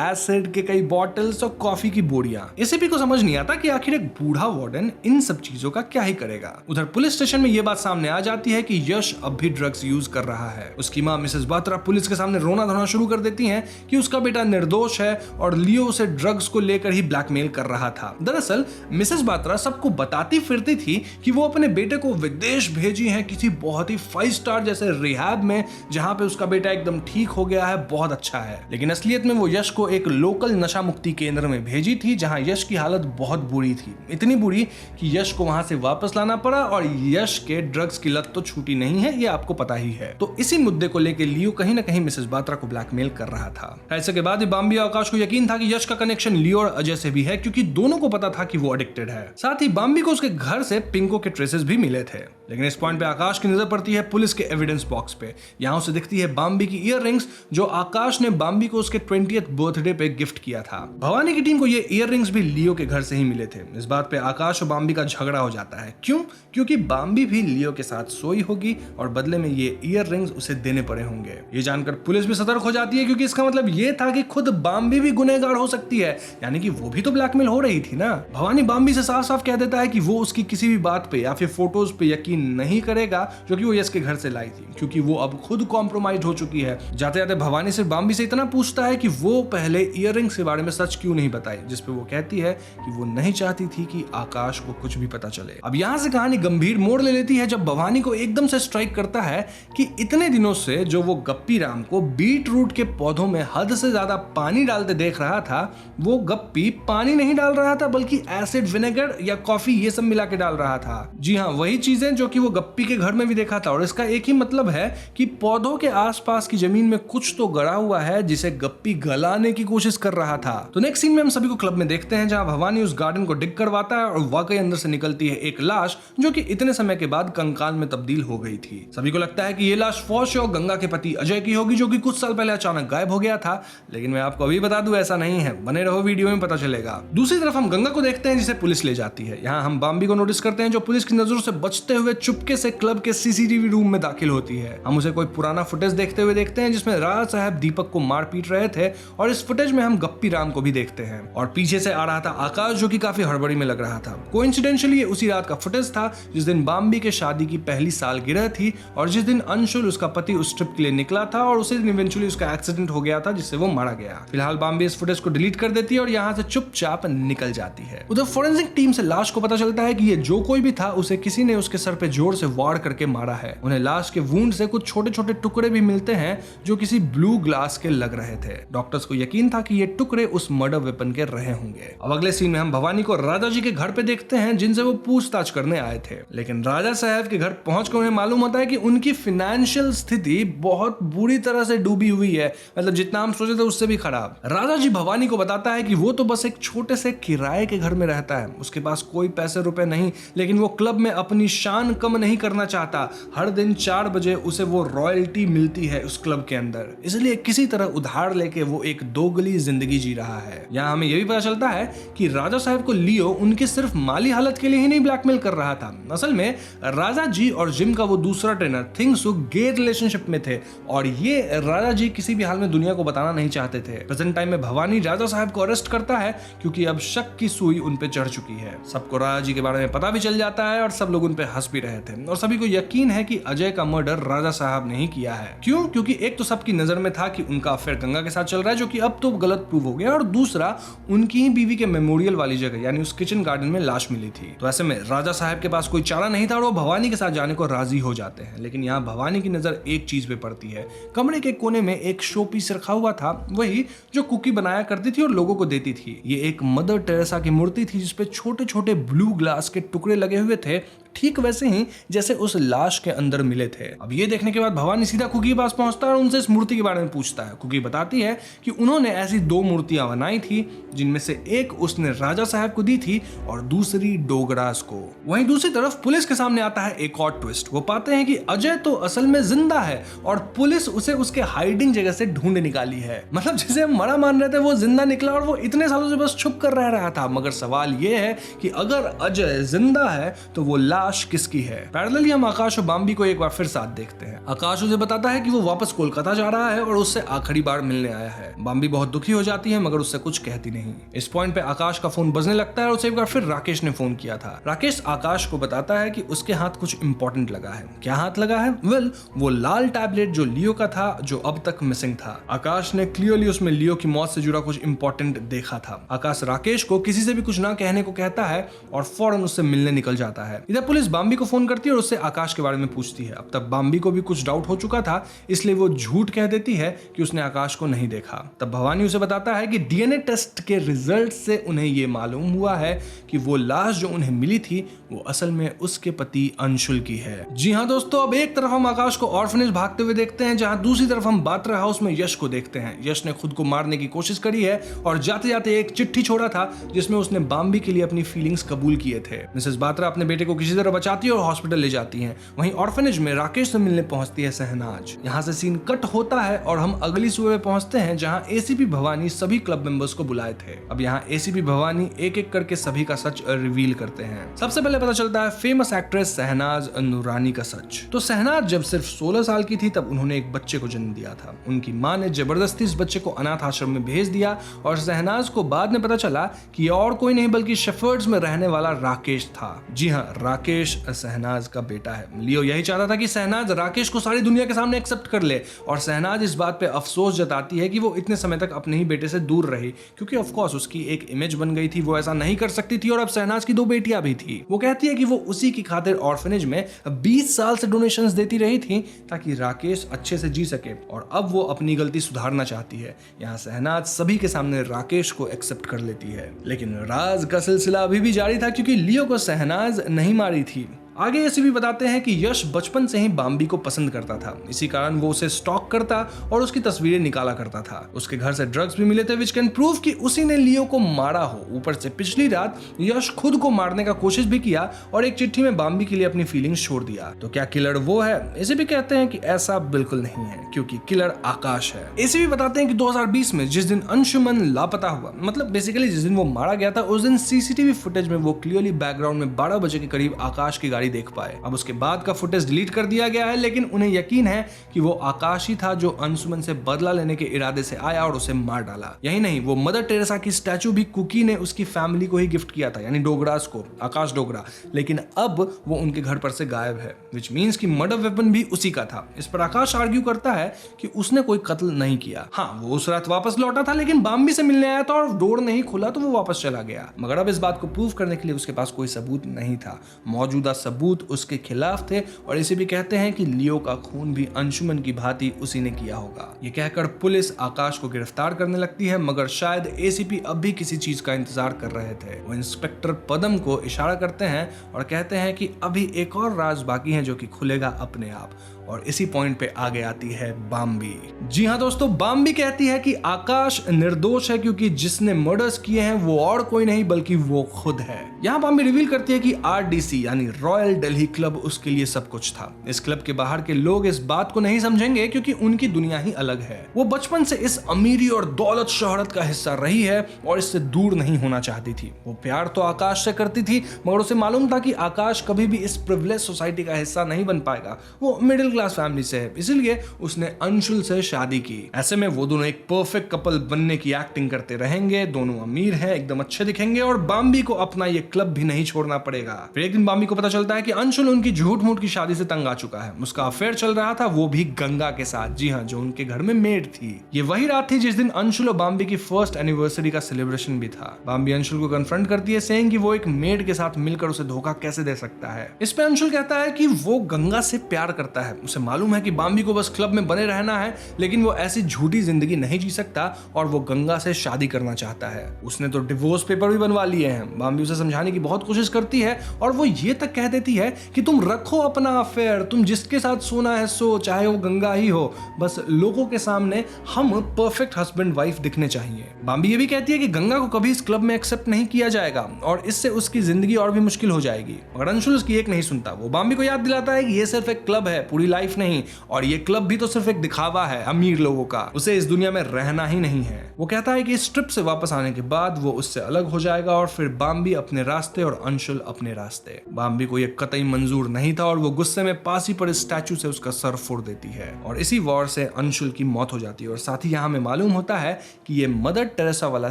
एसिड के कई बॉटल्स और कॉफी की बोरियां। एसीपी को समझ नहीं आता कि आखिर एक बूढ़ा वार्डन इन सब चीजों का क्या ही करेगा। उधर पुलिस स्टेशन में यह बात सामने आ जाती है कि यश अब भी ड्रग्स यूज कर रहा है। उसकी मां मिसेस बात्रा पुलिस के सामने रोना धोना शुरू कर देती हैं कि उसका बेटा निर्दोष है और लियो उसे ड्रग्स को लेकर ही ब्लैकमेल कर रहा था। दरअसल मिसेस बात्रा सबको बताती फिरती थी कि वो अपने बेटे को विदेश भेजी है किसी बहुत ही 5 स्टार जैसे रिहैब में, जहां पे उसका बेटा एकदम ठीक हो गया है, बहुत अच्छा है। लेकिन असलियत में वो यश को एक लोकल नशा मुक्ति केंद्र में भेजी थी जहां यश की हालत बहुत बुरी थी, इतनी बुरी कि यश को वहां से वापस लाना पड़ा और यश के ड्रग्स की लत तो छूटी नहीं है, ये आपको पता ही है। तो इसी मुद्दे को लेकर लियो कहीं ना कहीं मिसेस बात्रा को ब्लैकमेल कर रहा था। ऐसे के बाद बाम्बी और आकाश को यकीन था कि यश का कनेक्शन लियो और अजय से भी है, क्योंकि दोनों को पता था कि वो एडिक्टेड है। साथ ही बाम्बी को उसके घर से पिंको के ट्रेसेस भी मिले थे। लेकिन इस पॉइंट पे आकाश की नजर पड़ती है पुलिस के एविडेंस बॉक्स पे। यहां उसे दिखती है बाम्बी की ईयररिंग्स जो आकाश ने बाम्बी को उसके 20th बर्थडे पे गिफ्ट किया था। भवानी की टीम को ये ईयररिंग्स भी लियो के घर से ही मिले थे। इस बात पे आकाश और बाम्बी का झगड़ा हो जाता है। क्यों? क्योंकि बाम्बी भी लियो के साथ सोई होगी और बदले में ये ईयररिंग्स उसे देने पड़े होंगे। ये जानकर पुलिस भी सतर्क हो जाती है, क्योंकि इसका मतलब ये था कि खुद बाम्बी भी गुनहगार हो सकती है, यानी कि वो भी तो ब्लैकमेल हो रही थी ना। भवानी बाम्बी से साफ साफ कह देता है कि वो उसकी किसी भी बात पे या फिर फोटोज पे यकीन नहीं करेगा जो कि वो यश के घर से लाई थी, क्योंकि वो अब खुद कॉम्प्रोमाइज हो चुकी है। जाते जाते भवानी से बाम्बी से इतना पूछता है कि वो पहले ईयररिंग्स के बारे में सच क्यों नहीं बताई, जिसपे वो कहती है कि वो नहीं चाहती थी कि आकाश को कुछ भी पता चले। अब यहाँ से कहानी गंभीर मोड़ ले लेती है जब भवानी को एकदम से स्ट्राइक करता है कि इतने दिनों से जो वो गप्पी राम को बीट रूट के पौधों में हद से ज्यादा पानी डालते देख रहा था, वो गप्पी पानी नहीं डाल रहा था बल्कि एसिड, विनेगर या कॉफी ये सब मिला के डाल रहा था। जी हाँ, वही चीजें जो कि वो गप्पी के घर में भी देखा था। और इसका एक ही मतलब है कि पौधों के आसपास की जमीन में कुछ तो गड़ा हुआ है जिसे गप्पी गलाने की कोशिश कर रहा था। तो नेक्स्ट सीन में हम सभी को क्लब में देखते हैं जहां भवानी उस गार्डन को डिग करवाता है और वाकई अंदर से निकलती है एक लाश जो कि इतने समय के बाद कंकाल में तब्दील हो गई थी। सभी को लगता है कि ये लाश फॉर श्योर गंगा के पति अजय की होगी, जो कि कुछ साल पहले अचानक गायब हो गया था। लेकिन मैं आपको अभी बता दूं ऐसा नहीं है, बने रहो वीडियो में पता चलेगा। दूसरी तरफ हम गंगा को देखते हैं जिसे पुलिस ले जाती है। यहाँ हम बाम्बी को नोटिस करते हैं जो पुलिस की नजरों से बचते हुए चुपके से क्लब के सीसीटीवी रूम में दाखिल होती है। हम उसे कोई पुराना फुटेज देखते हुए देखते हैं जिसमें राजा साहब दीपक को मार पीट रहे थे और इस फुटेज में हम गप्पी राम को भी देखते हैं। और पीछे से आ रहा था आकाश जो कि काफी हड़बड़ी में लग रहा था। कोइंसिडेंशियली ये उसी रात का फुटेज था जिस दिन बाम्बी के शादी की पहली सालगिरह थी और जिस दिन अंशुल उसका पति उस ट्रिप के लिए निकला था और उसी दिन इवेंचुअली उसका एक्सीडेंट हो गया था जिससे वो मारा गया। फिलहाल बाम्बी इस फुटेज को डिलीट कर देती है और यहाँ से चुपचाप निकल जाती है। उधर फोरेंसिक टीम से लाश को पता चलता है कि ये जो कोई भी था उसे किसी ने उसके सर पे जोर से वार करके मारा है। उन्हें लाश के वुंड से कुछ छोटे छोटे टुकड़े भी मिलते हैं जो किसी ब्लू ग्लास के लग रहे थे। डॉक्टर्स को यकीन था कि ये टुकड़े उस मर्डर वेपन के रहे होंगे। अब अगले सीन में हम भवानी को राजा जी के घर पे देखते हैं जिनसे वो पूछताछ करने आए थे। लेकिन राजा साहब के घर पहुंचकर उन्हें मालूम होता है कि उनकी फाइनेंशियल स्थिति बहुत बुरी तरह से डूबी हुई है, मतलब जितना हम सोचे थे उससे भी खराब। राजा जी भवानी को बताता है कि वो तो बस एक छोटे से किराए के घर में रहता है, उसके पास कोई पैसे रुपए नहीं, लेकिन वो क्लब में अपनी शान कम नहीं करना चाहता। हर दिन 4 बजे उसे वो रॉयल्टी मिलती है उस क्लब के अंदर, इसलिए किसी तरह उधार लेके वो एक दोगली जिंदगी जी रहा है। यहाँ हमें यह भी पता चलता है कि राजा साहब को लियो उनकी सिर्फ माली हालत के लिए ही नहीं ब्लैकमेल कर रहा था। असल में राजा जी और जिम का वो दूसरा ट्रेनर थिंगसुक गे रिलेशनशिप में थे और ये राजा जी किसी भी हाल में दुनिया को बताना नहीं चाहते थे। प्रेजेंट टाइम में भवानी राजा साहब को अरेस्ट करता है क्योंकि अब शक की सुई उन पे चढ़ चुकी है। सबको राजा जी के बारे में पता भी चल जाता है और सब लोग उन पे हंस भी रहे थे और सभी को यकीन है कि अजय का मर्डर राजा साहब ने ही किया है। क्यों? क्योंकि एक तो सबकी नजर में था कि उनका अफेयर गंगा के साथ चल रहा है जो कि अब तो गलत प्रूव हो गया, और दूसरा उनकी ही बीवी के मेमोरियल वाली जगह यानी उस किचन गार्डन में लाश मिली थी। तो ऐसे में राजा साहब के पास पास कोई चारा नहीं था और वो भवानी के साथ जाने को राजी हो जाते हैं। लेकिन यहाँ भवानी की नजर एक चीज पे पड़ती है। कमरे के कोने में एक शो पीस रखा हुआ था, वही जो कुकी बनाया करती थी और लोगों को देती थी। ये एक मदर टेरेसा की मूर्ति थी जिसपे छोटे छोटे ब्लू ग्लास के टुकड़े लगे हुए थे, ठीक वैसे ही जैसे उस लाश के अंदर मिले थे। अब ये देखने के बाद भवानी सीधा कुकी के पास पहुंचता है और उनसे इस मूर्ति के बारे में पूछता है। कुकी बताती है कि उन्होंने ऐसी 2 मूर्तियां बनाई थी, जिनमें से एक उसने राजा साहब को दी थी और दूसरी डोगरास को। वहीं दूसरी तरफ पुलिस के सामने आता है एक और ट्विस्ट। वो पाते हैं कि अजय तो असल में जिंदा है और पुलिस उसे उसके हाइडिंग जगह से ढूंढ निकाली है। मतलब जिसे हम मरा मान रहे थे वो जिंदा निकला और वो इतने सालों से बस छुप कर रह रहा था। मगर सवाल ये है कि अगर अजय जिंदा है तो वो लाश किसकी है। पैरेलली हम आकाश और बाम्बी को एक बार फिर साथ देखते हैं। आकाश उसे बताता है कि वो वापस कोलकाता जा रहा है और उससे आखिरी बार मिलने आया है। बाम्बी बहुत दुखी हो जाती है मगर उससे कुछ कहती नहीं। इस पॉइंट पे आकाश का फोन बजने लगता है और उसे एक बार फिर राकेश ने फोन किया था। राकेश आकाश को बताता है कि उसके हाथ कुछ इंपॉर्टेंट लगा है। क्या हाथ लगा है? वेल, वो लाल टैबलेट जो लियो का था, जो अब तक मिसिंग था। आकाश ने क्लियरली उसमें लियो की मौत से जुड़ा कुछ इंपॉर्टेंट देखा था। आकाश राकेश को किसी से भी कुछ ना कहने को कहता है और फौरन उससे मिलने निकल जाता है। इधर पुलिस बाम्बी को फोन करती है और उससे आकाश के बारे में पूछती है। अब तक बाम्बी को भी कुछ डाउट हो चुका था, इसलिए वो झूठ कह देती है कि उसने आकाश को नहीं देखा। तब भवानी उसे बताता है कि डीएनए टेस्ट के रिजल्ट से उन्हें ये मालूम हुआ है कि वो लाश जो उन्हें मिली थी वो असल में उसके पति अंशुल की है। जी हाँ दोस्तों, अब एक तरफ हम आकाश को ऑर्फनेज भागते हुए देखते हैं, जहां दूसरी तरफ हम बात्रा हाउस में यश को देखते हैं। यश ने खुद को मारने की कोशिश करी है और जाते जाते एक चिट्ठी छोड़ा था जिसमें उसने बाम्बी के लिए अपनी फीलिंग्स कबूल किए थे। मिसेस बात्रा अपने बेटे को किसी तरह बचाती है और हॉस्पिटल ले जाती हैं। वहीं ऑर्फनेज में राकेश से मिलने पहुंचती है शहनाज। यहाँ से सीन कट होता है और हम अगली सुबह में पहुंचते हैं जहां एसीपी भवानी सभी क्लब मेंबर्स को बुलाए थे। अब यहाँ एसीपी भवानी एक एक करके सभी का सच रिवील करते हैं। सबसे पहले पता चलता है फेमस एक्ट्रेस शहनाज नूरानी का सच। तो शहनाज जब सिर्फ 16 साल की थी तब उन्होंने एक बच्चे को जन्म दिया था। उनकी माँ ने जबरदस्ती इस बच्चे को अनाथ आश्रम में भेज दिया और शहनाज को बाद में पता चला कि ये और कोई नहीं बल्कि शेफर्ड्स में रहने वाला राकेश था। जी हाँ, राकेश शहनाज का बेटा है। लियो यही चाहता था कि शहनाज राकेश को सारी दुनिया के सामने एक्सेप्ट कर ले और शहनाज इस बात पे अफसोस जताती है कि वो इतने समय तक अपने ही बेटे से दूर रही, क्योंकि ऑफ कोर्स उसकी एक इमेज बन गई थी, वो ऐसा नहीं कर सकती थी और अब शहनाज की 2 बेटियां भी थी। वो कहती है कि वो उसी की खातिर ऑर्फनेज में 20 साल से डोनेशंस देती रही थी ताकि राकेश अच्छे से जी सके और अब वो अपनी गलती सुधारना चाहती है। यहाँ शहनाज सभी के सामने राकेश को एक्सेप्ट कर लेती है। लेकिन राज का सिलसिला अभी भी जारी था क्योंकि लियो को शहनाज नहीं मारी थी। आगे ऐसे भी बताते हैं कि यश बचपन से ही बाम्बी को पसंद करता था, इसी कारण वो उसे स्टॉक करता और उसकी तस्वीरें निकाला करता था। उसके घर से ड्रग्स भी मिले थे विच कैन प्रूव कि उसी ने लियो को मारा हो। ऊपर से पिछली रात यश खुद को मारने का कोशिश भी किया और एक चिट्ठी में बाम्बी के लिए अपनी फीलिंग्स छोड़ दिया। तो क्या किलर वो है? ऐसे भी कहते हैं कि ऐसा बिल्कुल नहीं है क्योंकि किलर आकाश है। ऐसे भी बताते हैं कि 2020 में जिस दिन अंशुमन लापता हुआ, मतलब बेसिकली जिस दिन वो मारा गया था, उस दिन सीसीटीवी फुटेज में वो क्लियरली बैकग्राउंड में 12 बजे के करीब आकाश की गाड़ी देख पाए। अब उसके बाद का फुटेज डिलीट कर दिया गया है, लेकिन उन्हें यकीन है कि वो आकाश ही था जो अंशुमन से बदला लेने के इरादे से आया और उसे मार डाला। यही नहीं, वो मदर टेरेसा की स्टैचू भी कुकी ने उसकी फैमिली को ही गिफ्ट किया था, यानी डोगरास को, आकाश डोगरा। लेकिन अब वो उनके घर पर से गायब है, विच मीन्स कि मर्डर वेपन भी उसी का था। इस पर आकाश आर्ग्यू करता है कि उसने कोई कत्ल नहीं किया। हाँ, वो उस रात वापस लौटा था लेकिन बाम्बी से मिलने आया था और डोर नहीं खुला तो वो वापस चला गया। मगर अब इस बात को प्रूव करने के लिए उसके पास कोई सबूत नहीं था। मौजूदा सबूत उसके खिलाफ थे और इसे भी कहते हैं कि लियो का खून भी अंशुमन की भांति उसी ने किया होगा। ये कहकर पुलिस आकाश को गिरफ्तार करने लगती है, मगर शायद एसीपी अब भी किसी चीज का इंतजार कर रहे थे। वो इंस्पेक्टर पदम को इशारा करते हैं और कहते हैं कि अभी एक और राज बाकी है जो कि खुलेगा अपने आप। और इसी पॉइंट पे आगे आती है बाम्बी। जी हाँ दोस्तों, बाम्बी कहती है कि आकाश निर्दोष है क्योंकि जिसने मर्डर्स किए हैं वो और कोई नहीं बल्कि वो खुद है। यहाँ बाम्बी रिवील करती है कि आरडीसी यानी रॉयल दिल्ली क्लब उसके लिए सब कुछ था। इस क्लब के बाहर के लोग इस बात को नहीं समझेंगे क्योंकि उनकी दुनिया ही अलग है। वो बचपन से इस अमीरी और दौलत शोहरत का हिस्सा रही है और इससे दूर नहीं होना चाहती थी। वो प्यार तो आकाश से करती थी, मगर उसे मालूम था कि आकाश कभी भी इस प्रिविलेज सोसाइटी का हिस्सा नहीं बन पाएगा। वो मिडिल क्लास फैमिली से है, इसीलिए उसने अंशुल से शादी की। ऐसे में वो दोनों एक परफेक्ट कपल बनने की एक्टिंग करते रहेंगे, दोनों अमीर हैं, एकदम अच्छे दिखेंगे और बाम्बी को अपना ये क्लब भी नहीं छोड़ना पड़ेगा। फिर एक दिन बाम्बी को पता चलता है कि अंशुल उनकी झूठ मूठ की शादी से तंग आ चुका है। उसका अफेयर चल रहा था, वो भी गंगा के साथ। जी हाँ, जो उनके घर में मेड थी। ये वही रात थी जिस दिन अंशुल और बाम्बी की फर्स्ट एनिवर्सरी का सेलिब्रेशन भी था। बाम्बी अंशुल को कन्फ्रंट करती है, सेइंग कि वो एक मेड के साथ मिलकर उसे धोखा कैसे दे सकता है। इस पे अंशुल कहता है कि वो गंगा से प्यार करता है, उसे मालूम है कि बाम्बी को बस क्लब में बने रहना है, लेकिन वो ऐसी झूठी जिंदगी नहीं जी सकता और वो गंगा से शादी करना चाहता है। उसने तो डिवोर्स पेपर भी बनवा लिए हैं। बाम्बी उसे समझाने की बहुत कोशिश करती है और वो ये तक कह देती है कि तुम रखो अपना अफेयर, तुम जिसके साथ सोना है सो, चाहे वो गंगा ही हो, बस लोगों के सामने हम परफेक्ट हस्बैंड वाइफ दिखने चाहिए। बाम्बी ये भी कहती है कि गंगा को कभी इस क्लब में एक्सेप्ट नहीं किया जाएगा और इससे उसकी जिंदगी और भी मुश्किल हो जाएगी। मगर अंशुल उसकी एक नहीं सुनता। वो बाम्बी को याद दिलाता है कि ये सिर्फ एक क्लब है, पूरी लाइफ नहीं, और ये क्लब भी तो सिर्फ एक दिखावा है अमीर लोगों का, उसे इस दुनिया में रहना ही नहीं है। वो कहता है कि इस ट्रिप से वापस आने के बाद वो उससे अलग हो जाएगा और फिर बाम्बी अपने रास्ते और अंशुल अपने रास्ते। बाम्बी को ये कतई मंजूर नहीं था और वो गुस्से में पास ही पर स्टैचू से उसका सर फोड़ देती है और इसी वॉर से अंशुल की मौत हो जाती है। और साथ ही यहाँ हमें मालूम होता है कि ये मदर टेरेसा वाला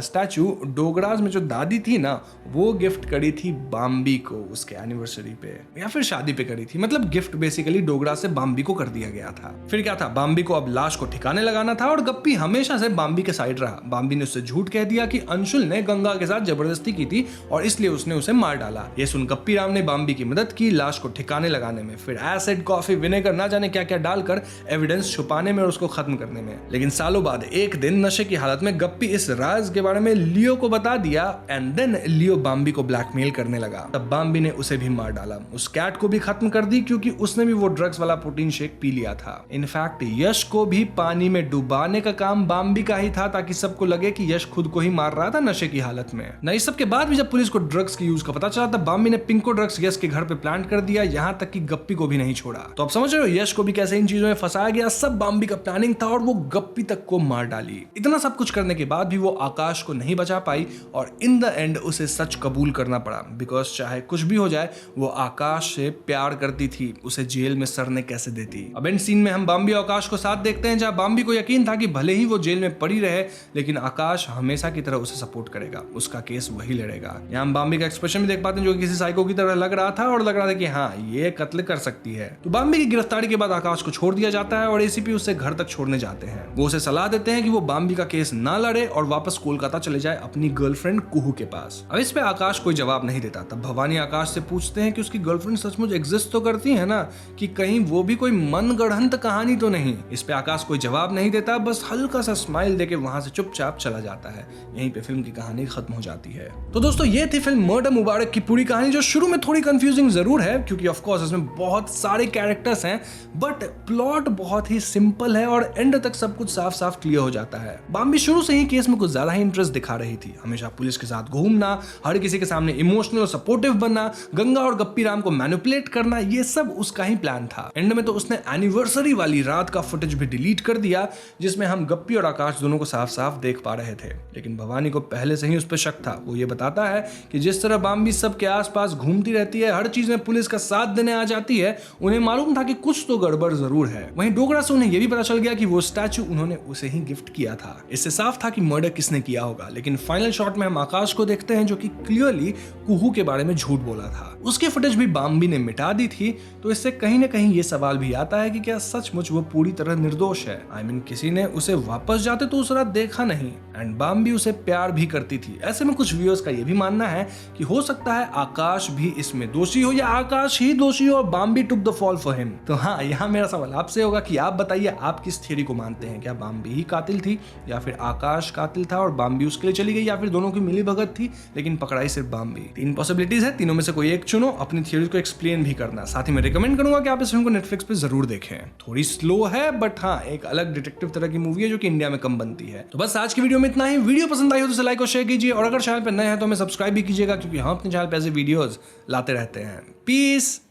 स्टैचू डोगराज में जो दादी थी ना, वो गिफ्ट करी थी बाम्बी को उसके एनिवर्सरी पे या फिर शादी पे करी थी। मतलब गिफ्ट बेसिकली डोगराज से बाम्बी को कर दिया गया था। फिर क्या था, बाम्बी को अब लाश को ठिकाने लगाना था और गप्पी हमेशा से बाम्बी के साइड रहा। बाम्बी ने उससे झूठ कह दिया कि अंशुल ने गंगा के साथ जबरदस्ती की थी और इसलिए उसने उसे मार डाला। ये सुन गप्पी राम ने बाम्बी की मदद की लाश को ठिकाने लगाने में, फिर एसिड, कॉफी, विनेगर, ना जाने क्या क्या डालकर एविडेंस छुपाने में और उसको खत्म करने में। लेकिन सालों बाद एक दिन नशे की हालत में गप्पी इस राज के बारे में लियो को बता दिया एंड देन लियो बाम्बी को ब्लैकमेल करने लगा। तब बाम्बी ने उसे भी मार डाला, उस कैट को भी खत्म कर दी क्योंकि उसने भी वो ड्रग्स वाला प्रोटीन शेक पी लिया था। इनफैक्ट यश को भी पानी में डुबाने का काम बाम्बी का ही था ताकि सबको लगे कि यश खुद को ही मार रहा था नशे की हालत में। न इस सब के बाद भी जब पुलिस को ड्रग्स के यूज का पता चला तब बाम्बी ने पिंको ड्रग्स यश के घर पे प्लांट कर दिया, यहाँ तक कि गप्पी को भी नहीं छोड़ा। तो अब समझ रहे हो यश को भी कैसे इन चीजों में फंसाया गया। सब बाम्बी का प्लानिंग था और वो गप्पी तक को मार डाली। इतना सब कुछ करने के बाद भी वो आकाश को नहीं बचा पाई और इन द एंड उसे सच कबूल करना पड़ा, बिकॉज चाहे कुछ भी हो जाए वो आकाश से प्यार करती थी। उसे जेल में सरने कैसे देती। अब एंड सीन में हम बाम्बी और आकाश को साथ देखते हैं, जहां बाम्बी को यकीन था कि भले ही वो जेल में पड़ी रहे लेकिन आकाश हमेशा की तरह उसे सपोर्ट करेगा, उसका केस वही लड़ेगा। यहाँ हम बाम्बी का एक्सप्रेशन भी देख पाते हैं जो किसी साइको की तरह लग रहा था और लग रहा था कि हाँ ये कत्ल कर सकती है। तो बाम्बी की गिरफ्तारी के बाद आकाश को छोड़ दिया जाता है और एसीपी उसे घर तक छोड़ने जाते हैं। वो उसे सलाह देते हैं कि वो बाम्बी का केस ना लड़े और वापस कोलकाता चले जाए अपनी गर्लफ्रेंड कुहू के पास। अब इस पे आकाश कोई जवाब नहीं देता। तब भवानी आकाश से पूछते हैं कि उसकी गर्लफ्रेंड सचमुच एग्जिस्ट तो करती है ना, कि कहीं वो भी कोई मनगढ़ंत कहानी तो नहीं। इस पे आकाश कोई जवाब नहीं देता, बस हल्का सा स्माइल देके वहां से चुपचाप चला जाता है। यहीं पे फिल्म की कहानी खत्म हो जाती है। तो दोस्तों ये थी फिल्म मर्डर मुबारक की पूरी कहानी, जो शुरू में थोड़ी कंफ्यूजिंग जरूर है क्योंकि ऑफ कोर्स इसमें बहुत सारे कैरेक्टर्स हैं, बट प्लॉट बहुत ही सिंपल है और एंड तक सब कुछ साफ साफ क्लियर हो जाता है। बाम्बी शुरू से ही केस में कुछ ज्यादा ही इंटरेस्ट दिखा रही थी, हमेशा पुलिस के साथ घूमना, हर किसी के सामने इमोशनल और सपोर्टिव बनना, गंगा और गप्पी राम को मैनिपुलेट करना, ये सब उसका ही प्लान था। एंड में तो उसने एनिवर्सरी वाली रात का फुटेज भी डिलीट कर दिया जिसमें हम गप्पी और आकाश दोनों को साफ साफ देख पा रहे थे। लेकिन भवानी को पहले से ही उस पर शक था। वो ये बताता है कि जिस तरह बाम्बी सबके आसपास घूमती रहती है, हर चीज में पुलिस का साथ देने आ जाती है, उन्हें मालूम था कि कुछ तो गड़बड़ जरूर है। वहीं डोगरा से उन्हें यह भी पता चल गया कि वो स्टैचू उन्होंने उसे ही गिफ्ट किया था। इससे साफ था कि मर्डर किसने किया होगा। लेकिन फाइनल शॉट में हम आकाश को देखते हैं जो कि क्लियरली कुहू के बारे में झूठ बोला था। उसकी फुटेज भी बाम्बी ने मिटा दी थी। तो इससे कहीं ना कहीं ये सवाल भी आता है कि क्या सचमुच वो पूरी तरह निर्दोष है। आई मीन किसी ने उसे वापस जाते तो उस रात देखा नहीं एंड बाम्बी उसे प्यार भी करती थी। ऐसे में कुछ व्यूअर्स का ये भी मानना है कि हो सकता है आकाश भी इसमें दोषी हो या आकाश ही दोषी हो और Bambi took the fall for him. तो हाँ, यहाँ मेरा सवाल आपसे होगा कि आप बताइए आप किस थियरी को मानते हैं। क्या बाम्बी ही कातिल थी या फिर आकाश कातिल था और बाम्बी उसके लिए चली गई, या फिर दोनों की मिली भगत थी लेकिन पकड़ाई सिर्फ बाम्बी। 3 पॉसिबिलिटीज है, तीनों में से कोई एक चुनो, अपनी थियरी को एक्सप्लेन भी करना। साथ ही मैं रिकमेंड करूंगा कि आप इस फिल्म को नेटफ्लिक्स पे जरूर देखें। थोड़ी स्लो है बट हाँ एक अलग डिटेक्टिव तरह की मूवी है जो कि इंडिया में कम बनती है। तो बस आज की वीडियो में इतना ही। वीडियो पसंद आई हो तो लाइक और शेयर कीजिए और अगर चैनल पे नए हैं तो हमें सब्सक्राइब भी कीजिएगा क्योंकि हम अपने चैनल पे ऐसे वीडियोस लाते रहते हैं। पीस।